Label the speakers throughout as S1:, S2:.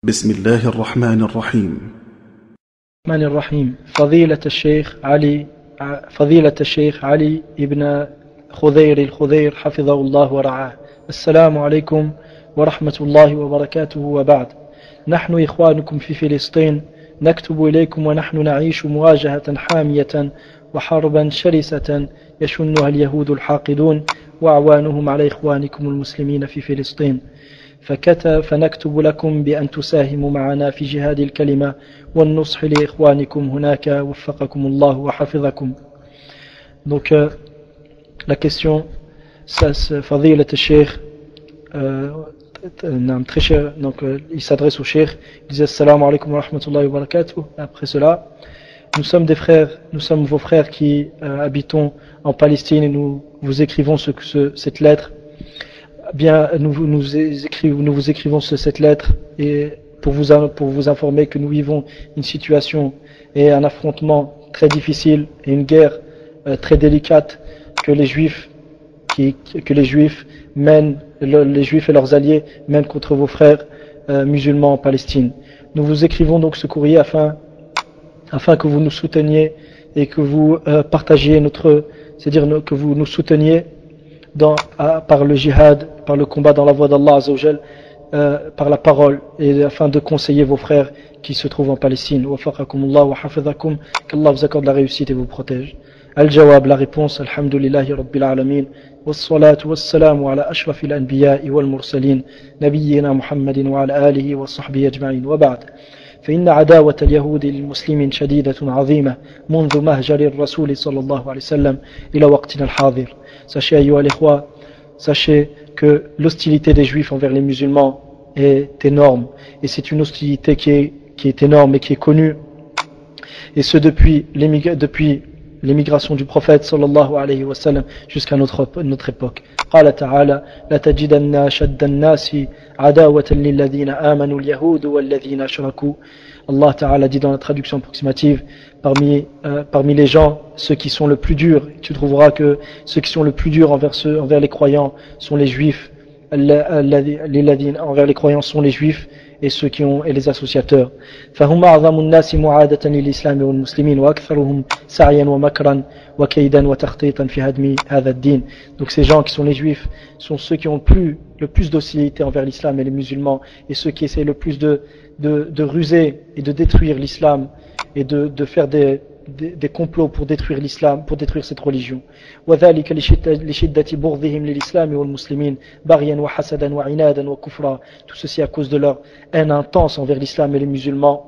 S1: بسم الله الرحمن الرحيم.
S2: الرحمن الرحيم. فضيلة الشيخ علي ابن خضير الخضير حفظه الله ورعاه. السلام عليكم ورحمة الله وبركاته وبعد. نحن إخوانكم في فلسطين نكتب إليكم ونحن نعيش مواجهة حامية وحربا شرسة يشنها اليهود الحاقدون وأعوانهم على إخوانكم المسلمين في فلسطين، فنكتب لكم بأن تساهموا معنا في جهاد الكلمة والنصح لإخوانكم هناك وفقكم الله وحفظكم. Donc la question, ça c'est Fadilat al-Sheikh, très cher, donc il s'adresse au Cheikh, il dit Assalamu alaikum wa rahmatullahi wa barakatuh. Après cela, nous sommes des frères, nous sommes vos frères qui habitons en Palestine et nous vous écrivons cette lettre. Bien, nous vous écrivons cette lettre et pour vous informer que nous vivons une situation et un affrontement très difficile et une guerre très délicate que les Juifs mènent, les Juifs et leurs alliés mènent contre vos frères musulmans en Palestine. Nous vous écrivons donc ce courrier afin que vous nous souteniez et que vous partagiez c'est-à-dire que vous nous souteniez par le jihad, par le combat dans la voie d'Allah Azza wa Jal, par la parole, et afin de conseiller vos frères qui se trouvent en Palestine. Wafaqakumullah wa hafidhakum, qu'Allah vous accorde la réussite et vous protège. Al-Jawab, la réponse, Alhamdulillahi Rabbil Alamin, wassalatu wassalamu ala ashrafil anbiya'i wal mursalin, nabiyyina Muhammadin wa ala alihi wa sahbihi ajma'in, wa ba'd. فإن عداوة اليهود للمسلمين شديدة عظيمة منذ مهجر الرسول صلى الله عليه وسلم إلى وقتنا الحاضر. Sachez, ayyuha al-ikhwa, sachez que l'hostilité des Juifs envers les musulmans est énorme, et c'est une hostilité qui est énorme et qui est connue, et ce depuis l'émigration du prophète sallallahu alayhi wa sallam jusqu'à notre époque. قال تعالى لتجدن أشد الناس عداوة للذين آمنوا اليهود والذين أشركوا. Allah Ta'ala dit dans la traduction approximative, parmi les gens, ceux qui sont le plus durs, tu trouveras que ceux qui sont le plus durs envers les croyants sont les Juifs. Envers les croyants sont les Juifs et et les associateurs. فهم أعظم الناس معادة للإسلام والمسلمين وأكثرهم سعيا ومكرا وكيدا وتخطيطا في هدم هذا الدين. Donc ces gens qui sont les Juifs sont ceux qui ont le plus d'hostilité envers l'islam et les musulmans, et ceux qui essaient le plus de ruser et de détruire l'islam et de faire des complots pour détruire l'islam, pour détruire cette religion. وذلك لشدة بغضهم للإسلام والمسلمين بغيا وحسدا وعنادا وكفرا. Tout ceci à cause de leur haine intense envers l'islam et les musulmans,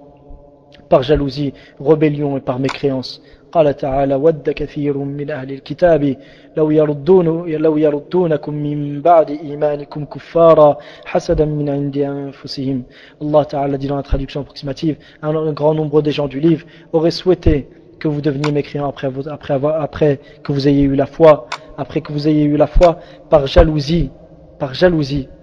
S2: par jalousie, rébellion et par mécréance. قال تعالى ود كثير من أهل الكتاب لو يردونكم من بعد إيمانكم كفارا حسدا من عند أنفسهم. Allah Ta'ala dit dans la traduction approximative, un grand nombre des gens du livre auraient souhaité que vous deveniez mécréants après que vous ayez eu la foi, par jalousie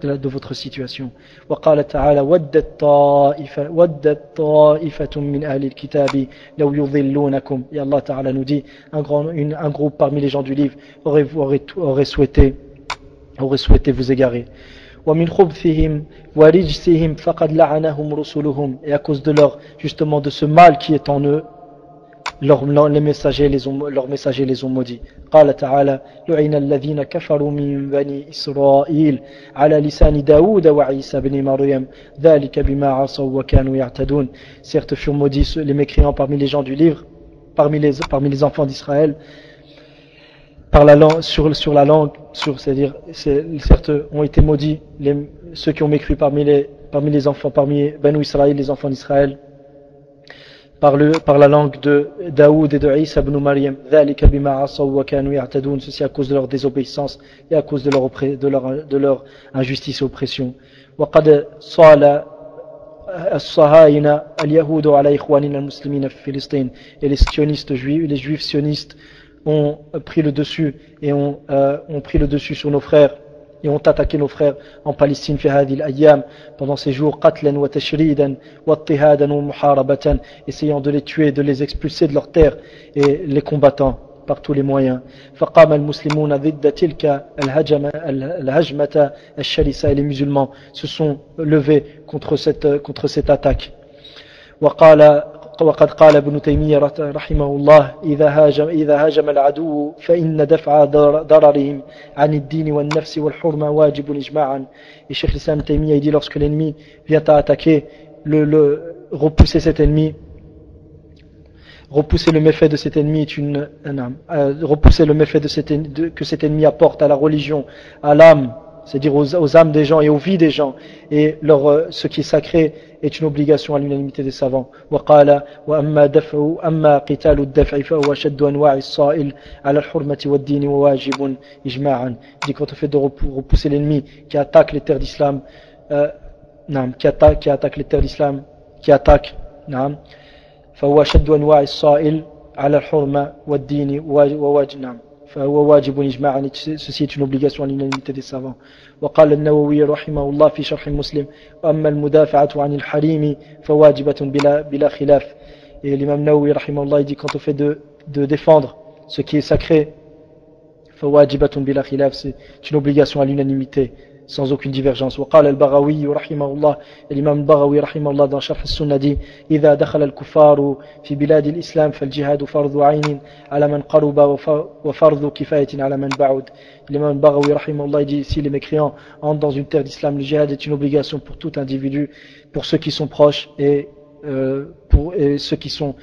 S2: de votre situation. وقال تعالى ودت طائفة من أهل الكتاب لو يضلونكم. Et Allah Ta'ala nous dit, un groupe parmi les gens du livre aurait souhaité vous égarer. ومن خبثهم ورجسهم فقد لعنهم رسلهم. Et à cause de justement de ce mal qui est en eux, leurs messagers les ont maudits. قال تعالى لعن الذين كفروا من بني إسرائيل على لسان داود وعيسى بن مريم ذلك بما عصوا وكانوا يعتدون. Certes furent maudits les mécréants parmi les gens du livre, parmi les enfants d'Israël, par la langue, c'est-à-dire certes ont été maudits ceux qui ont mécru parmi les enfants, parmi Banu Israël, les enfants d'Israël, par la langue de Daoud et de Isa ibn Maryam. Ceci à cause de leur désobéissance et à cause de leur injustice et oppression. وقد صال الصهاينة اليهود على إخواننا المسلمين في فلسطين. Et les juifs sionistes ont pris le dessus sur nos frères et ont attaqué nos frères en Palestine في هذه الأيام, pendant ces jours, قتلا وتشريدا واضطهادا ومحاربة, essayant de les tuer, de les expulser de leur terre et les combattant. par tous les moyens. فقام المسلمون ضد تلك الهجمة الشرسة, et les musulmans se sont levés contre cette attaque. وقد قال ابن تيمية رحمه الله إذا هاجم العدو فإن دفع ضررهم عن الدين والنفس والحرمة واجب إجماعا. Et Cheikh l'Islam Taymiyyah dit, lorsque l'ennemi vient à attaquer, repousser cet ennemi, repousser le méfait de cet ennemi repousser le méfait que cet ennemi apporte à la religion, à l'âme, c'est-à-dire aux âmes des gens et aux vies des gens, et ce qui est sacré est une obligation à l'unanimité des savants. وقال أما قتال الدفع فهو شد أنواع الصائل على الحرمة والدين وواجب إجماعا. Il dit, quand on fait de repousser l'ennemi qui attaque les terres d'islam, qui attaque les terres d'islam, فهو شد أنواع الصائل على الحرمة والدين وواجب فهو واجب إجماعا. Ceci est une obligation à l'unanimité des savants. وقال النووي رحمه الله في شرح مسلم وأما المدافعة عن الحريم فواجبة بلا خلاف. Et l'imam Nawawi رحمه الله dit, quand on fait de défendre ce qui est sacré, فواجبة بلا خلاف, c'est une obligation à l'unanimité sans aucune divergence. وقال البغوي رحمه الله, الإمام البغوي رحمه الله dans شرح السنة dit إذا دخل الكفار في بلاد الإسلام فالجهاد فرض عين على من قرب وفرض كفاية على من بعد. L'imam البغوي رحمه الله dit, si les mécréants entrent dans une terre d'islam, le jihad est une obligation pour tout individu, pour ceux qui sont proches et ceux qui sont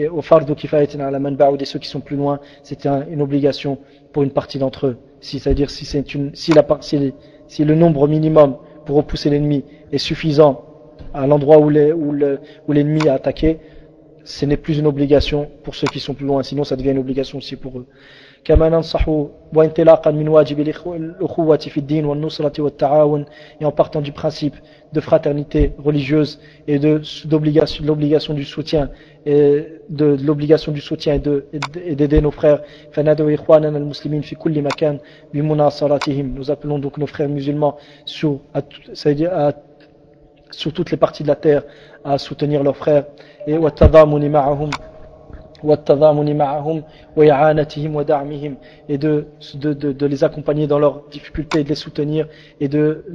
S2: au fardu kifayatin ala man ba'ud, et ceux qui sont plus loin, c'est une obligation pour une partie d'entre eux. C'est-à-dire si le nombre minimum pour repousser l'ennemi est suffisant à l'endroit où l'ennemi a attaqué, ce n'est plus une obligation pour ceux qui sont plus loin, sinon ça devient une obligation aussi pour eux. كما ننصح وانطلاقا من واجب الأخوة في الدين والنصرة والتعاون, et en partant du principe de fraternité religieuse et de l'obligation du soutien et d'aider nos frères. فندعو إخواننا المسلمين في كل مكان بمناصرتهم. Nous appelons donc nos frères musulmans sur toutes les parties de la terre à soutenir leurs frères, et والتضامن معهم وإعانتهم ودعمهم, et de les accompagner dans leurs difficultés, et de les soutenir et de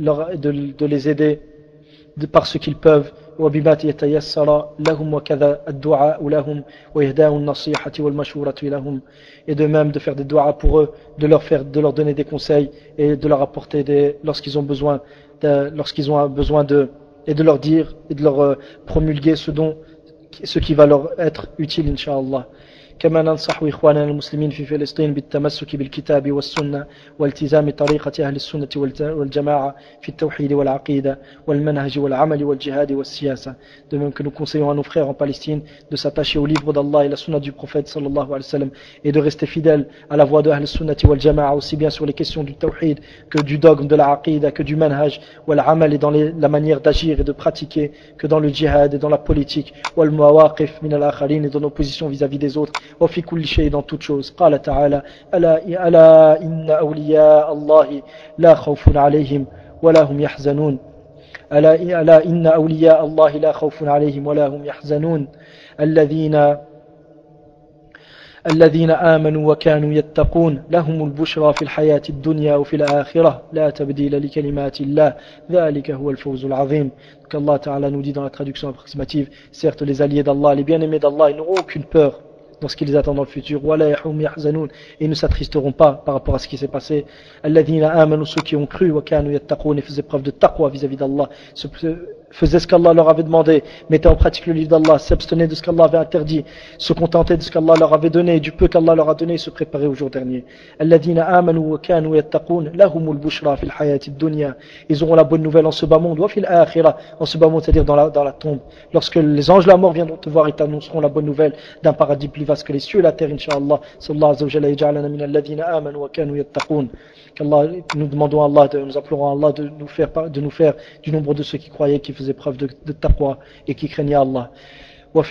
S2: les aider par ce qu'ils peuvent. وبما يتيسر لهم وكذا الدعاء لهم وإهداء النصيحة والمشورة لهم, et de même de faire des du'as pour eux, de leur donner des conseils et de leur apporter lorsqu'ils ont besoin et de leur dire et de leur promulguer ce qui va leur être utile, Inch'Allah. كما ننصح إخواننا المسلمين في فلسطين بالتمسك بالكتاب والسنة والتزام طريقة أهل السنة والجماعة في التوحيد والعقيدة والمنهج والعمل والجهاد والسياسة. De même que nous conseillons à nos frères en Palestine de s'attacher au livre d'Allah et la sunna du prophète sallallahu alayhi wa sallam, et de rester fidèles à la voie de Ahl al-Sunnah wal Jama'a, aussi bien sur les questions du tawhid que du dogme de la aqida, que du manhaj wal amal, et dans la manière d'agir et de pratiquer, que dans le djihad et dans la politique, wal mawaqif min al-akharin, et dans nos positions vis-à-vis des autres, وفي كل شيء, dans toute chose. قال تعالى ألا إن أولياء الله لا خوف عليهم ولا هم يحزنون. ألا إن أولياء الله لا خوف عليهم ولا هم يحزنون الذين آمنوا وكانوا يتقون لهم البشرى في الحياة الدنيا وفي الآخرة لا تبديل لكلمات الله ذلك هو الفوز العظيم. qu'Allah Ta'ala nous dit dans la traduction approximative, certes les alliés d'Allah, les bien-aimés d'Allah, ils n'auront aucune peur dans ce qui les attend dans le futur, et ils ne s'attristeront pas par rapport à ce qui s'est passé. Ceux qui ont cru et faisaient preuve de taqwa vis-à-vis d'Allah, faisaient ce qu'Allah leur avait demandé, mettaient en pratique le livre d'Allah, s'abstenaient de ce qu'Allah avait interdit, se contentaient de ce qu'Allah leur avait donné, du peu qu'Allah leur a donné, et se préparaient au jour dernier. Ils auront la bonne nouvelle en ce bas monde, en ce bas monde, c'est-à-dire dans la tombe. Lorsque les anges de la mort viendront te voir, ils t'annonceront la bonne nouvelle d'un paradis plus vaste que les cieux et la terre, Inch'Allah. Sallallahu azza wa jalla yaj'alana min alladhina amanu wa kanu yattaqun. Nous demandons à Allah, nous implorons à Allah de nous faire du nombre de ceux qui croyaient, qui faisaient preuve de taqwa et qui craignaient Allah.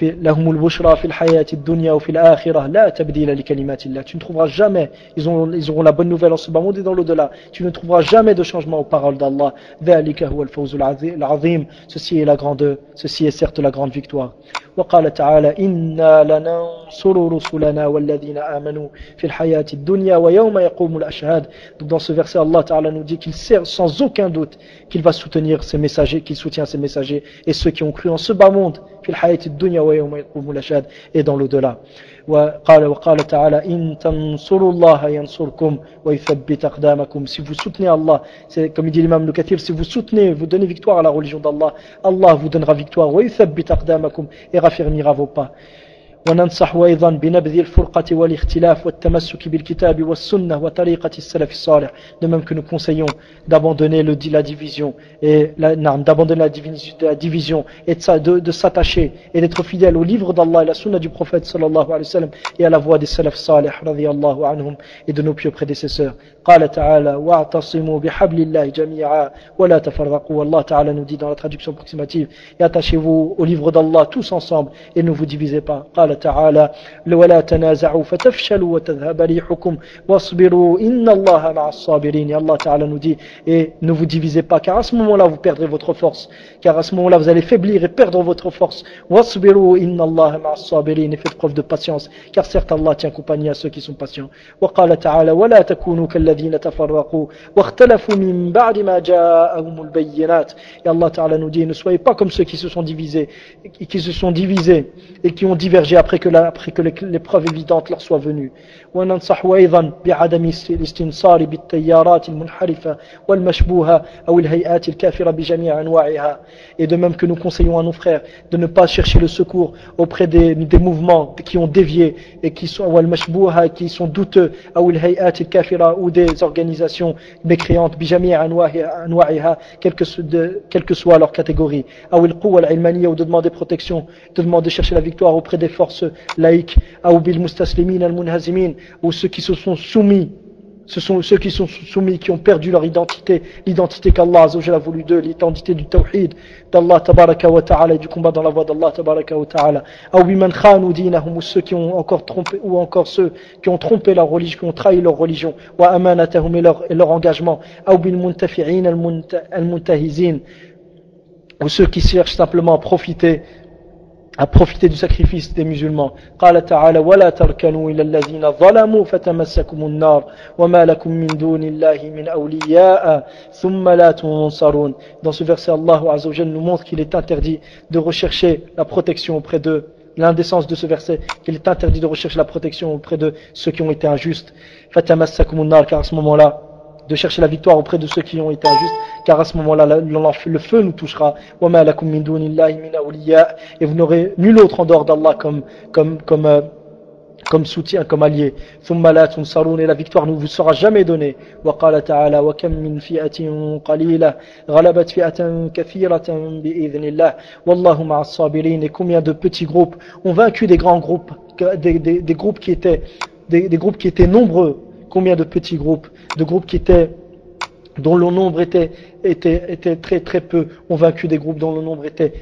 S2: لهم البشرى في الحياة الدنيا وفي الآخرة لا تبديل لكلمات الله. Tu ne trouveras jamais, ils auront la bonne nouvelle en ce bas monde et dans l'au-delà. Tu ne trouveras jamais de changement aux paroles d'Allah. ذلك هو الفوز العظيم. Ceci est certes la grande victoire. وقال تعالى إنا لننصر رسلنا والذين آمنوا في الحياة الدنيا ويوم يقوم الأشهاد. Donc dans ce verset, Allah Ta'ala nous dit qu'il sert sans aucun doute qu'il va soutenir ses messagers, qu'il soutient ses messagers et ceux qui ont cru en ce bas monde في الحياة الدنيا ويوم يقوم الأشهاد et dans l'au-delà. وقال تعالى إن تنصروا الله ينصركم ويثبت أقدامكم. Si vous soutenez Allah, c'est comme il dit l'imam Al-Kathir, si vous soutenez, vous donnez victoire à la religion d'Allah, Allah vous donnera victoire ويثبت أقدامكم et raffermira vos pas. وننصح أيضا بنبذ الفرقة والاختلاف والتمسك بالكتاب والسنة وطريقة السلف الصالح. De même que nous conseillons d'abandonner la division et d'abandonner la division et de s'attacher et d'être fidèle au livre d'Allah et la sunna du prophète sallallahu alayhi wa sallam et à la voie des salaf salih radiyallahu anhum et de nos pieux prédécesseurs. قال تعالى واعتصموا بحبل الله جميعا ولا تفرقوا. Allah Ta'ala nous dit dans la traduction approximative, et attachez-vous au livre d'Allah tous ensemble et ne vous divisez pas. قال تعالى ولا تنازعوا فتفشلوا وتذهب ريحكم واصبروا إن الله مع الصابرين. Allah Ta'ala nous dit, et ne vous divisez pas, car à ce moment-là vous perdrez votre force, car à ce moment-là vous allez faiblir et perdre votre force. واصبروا إن الله مع الصابرين. Et faites preuve de patience, car certes Allah tient compagnie à ceux qui sont patients. وقال تعالى ولا تكونوا كالذين تفرقوا واختلفوا من بعد ما جاءهم البينات. Et Allah Ta'ala nous dit, ne soyez pas comme ceux qui se sont divisés et qui ont divergé après que les preuves évidentes leur soient venues. وننصح أيضا بعدم الاستنصار بالتيارات المنحرفة والمشبوهة أو الهيئات الكافرة بجميع أنواعها. Et de même que nous conseillons à nos frères de ne pas chercher le secours auprès des mouvements qui ont dévié et qui sont douteux, أو الهيئات الكافرة ou des organisations mécréantes بجميع أنواعها, quelle que soit leur catégorie. أو القوة العلمانية, ou de demander protection, de demander chercher la victoire auprès des forces laïques. أو بالمستسلمين المنهزمين, ou ceux qui se sont soumis, qui ont perdu leur identité, l'identité qu'Allah Azzawajal a voulu d'eux, l'identité du tawhid d'Allah Tabaraka wa Ta'ala et du combat dans la voie d'Allah Tabaraka wa Ta'ala. Ou biman khanu dinahum, ou ceux qui ont encore trompé, ou encore ceux qui ont trompé leur religion, qui ont trahi leur religion, wa amanatahum, et leur engagement. Ou bil muntafi'in al-muntahizin, ou ceux qui cherchent simplement à profiter du sacrifice des musulmans. قال تعالى ولا تركنوا إلى الذين ظلموا فتمسكم النار وما لكم من دون الله من أولياء ثم لا تنصرون. Dans ce verset, Allah Azza wa Jalla nous montre qu'il est interdit de rechercher la protection auprès d'eux. L'indécence de ce verset, qu'il est interdit de rechercher la protection auprès de ceux qui ont été injustes. فتمسكم النار, car à ce moment-là, de chercher la victoire auprès de ceux qui ont été injustes, car à ce moment-là le feu nous touchera. وَمَا لَكُم مِّن دُونِ اللَّهِ مِنْ أَوْلِيَاءَ. Et vous n'aurez nul autre en dehors d'Allah comme soutien, comme allié. ثُمَّ لَا تُنْصَرُونَ. Et la victoire ne vous sera jamais donnée. وَقَالَ تَعَالَى وَكَمْ مِنْ فِئَةٍ قَلِيلَةٍ غَلَبَتْ فِئَةً كَثِيرَةً بِإِذْنِ اللَّهِ وَاللَّهُ مَعَ الصَّابِرِينَ. Et combien de petits groupes ont vaincu des grands groupes, des groupes qui étaient nombreux. Combien de petits groupes, dont le nombre était très très peu, ont vaincu des groupes dont le nombre était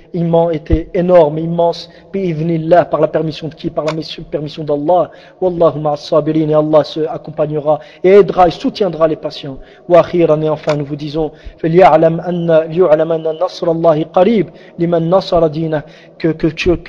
S2: énorme, immense, bi'idhnillah, par la permission de qui? Par la permission d'Allah. Wallahu ma'as sabirin, et Allah se accompagnera et aidera et soutiendra les patients. Wa akhiran, et enfin nous vous disons, liya'lam anna nasrallahi qarib liman nasara dinah, que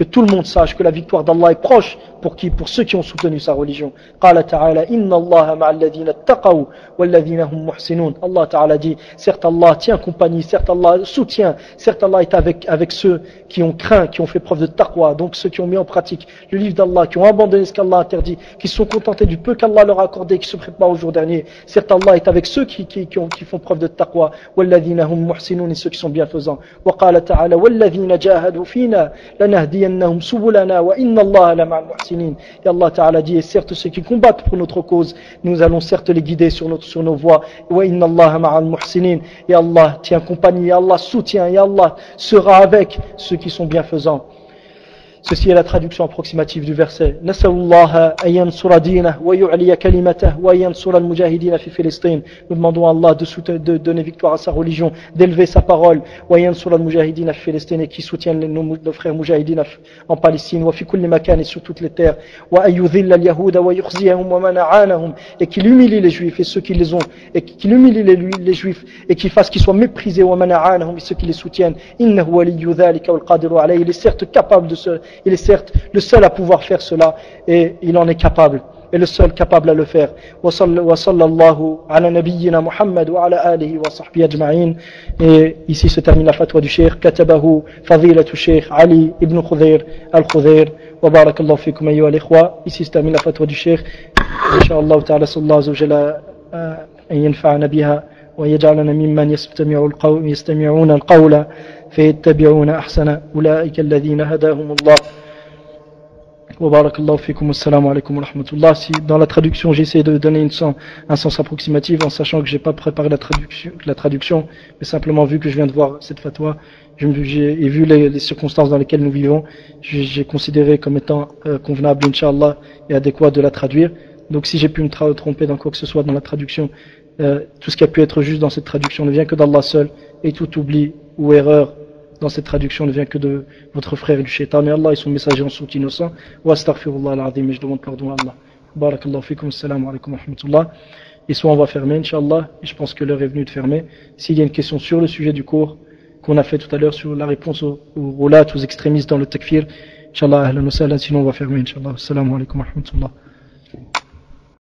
S2: tout le monde sache que la victoire d'Allah est proche pour ceux qui ont soutenu sa religion. Qala ta'ala inna Allaha ma'al ladhina ittaqaw wal ladhina hum muhsinun. Allah Ta'ala dit, certes Allah tient compagnie, certes Allah soutient, certes Allah est avec ceux qui ont craint, qui ont fait preuve de taqwa, donc ceux qui ont mis en pratique le livre d'Allah, qui ont abandonné ce qu'Allah interdit, qui se sont contentés du peu qu'Allah leur a accordé, qui se préparent au jour dernier. Certes Allah est avec ceux qui font preuve de taqwa, walladhina hum muhsinun, et ceux qui sont bienfaisants. Wa qala ta'ala walladhina jahadu fina lanahdiyannahum subulana wa inna Allaha la ma'al muhsinin. Et Allah Ta'ala dit, et certes ceux qui combattent pour notre cause, nous allons certes les guider sur nos voies. Wa inna Allaha ma'al muhsinin. Et Allah tient compagnie, et Allah soutient, et Allah sera avec ceux qui sont bienfaisants. Ceci est la traduction approximative du verset. Nas'alullaha an yansura dinah wa yu'liya kalimatahu wa yansura al-mujahidin fi Filistin. Nous demandons à Allah de donner victoire à sa religion, d'élever sa parole. Wa yansura al-mujahidin fi Filistin, et qui soutiennent nos frères mujahidin en Palestine, wa fi kulli makan, et sur toutes les terres. Wa ayudhilla al-yahuda wa yukhziyahum wa mana'anahum, et qu'il humilie les juifs et ceux qui les ont, et qu'il humilie les juifs et qu'il fasse qu'ils soient méprisés, wa mana'anahum, et ceux qui les soutiennent. Innahu waliyyu dhalika wal qadiru alayhi. Il est certes capable de ce il est certes le seul à pouvoir faire cela et il en est capable. Et le seul capable à le faire. Wa sallallahu ala nabiyyina Muhammad wa ala alihi wa sahbihi ajma'in. Et ici se termine la fatwa du Cheikh. Katabahu fadilatu Cheikh Ali ibn Khudayr al-Khudayr. Wa barakallahu fikum ayyuha al-ikhwa. Ici se termine la fatwa du Cheikh. Inch'Allah ta'ala sallallahu azza wa jalla an yanfa'ana biha wa yaj'alana mimman yastami'una al-qawla fayattabi'una ahsana. Ulaika alladhina hadahumullah. Wa barakallahu fikum, assalamu alaikum wa rahmatullah. Si dans la traduction j'essaie de donner un sens approximatif en sachant que j'ai pas préparé la traduction, mais simplement vu que je viens de voir cette fatwa, et vu les circonstances dans lesquelles nous vivons, j'ai considéré comme étant convenable, Inch'Allah, et adéquat de la traduire. Donc si j'ai pu me tromper dans quoi que ce soit dans la traduction, tout ce qui a pu être juste dans cette traduction ne vient que d'Allah seul, et tout oubli ou erreur dans cette traduction ne vient que de votre frère et du shaitan. Mais Allah et son messager en sont innocents. Wa astaghfirullah al-azim, et je demande pardon à Allah. Barakallahu fikum, assalamu alaikum wa rahmatullah. Et soit on va fermer, Inch'Allah, et je pense que l'heure est venue de fermer. S'il y a une question sur le sujet du cours qu'on a fait tout à l'heure, sur la réponse aux roulat, aux extrémistes dans le takfir, Inch'Allah, ahlan wa sahlan, sinon on va fermer, Inch'Allah. Assalamu alaikum wa rahmatullah.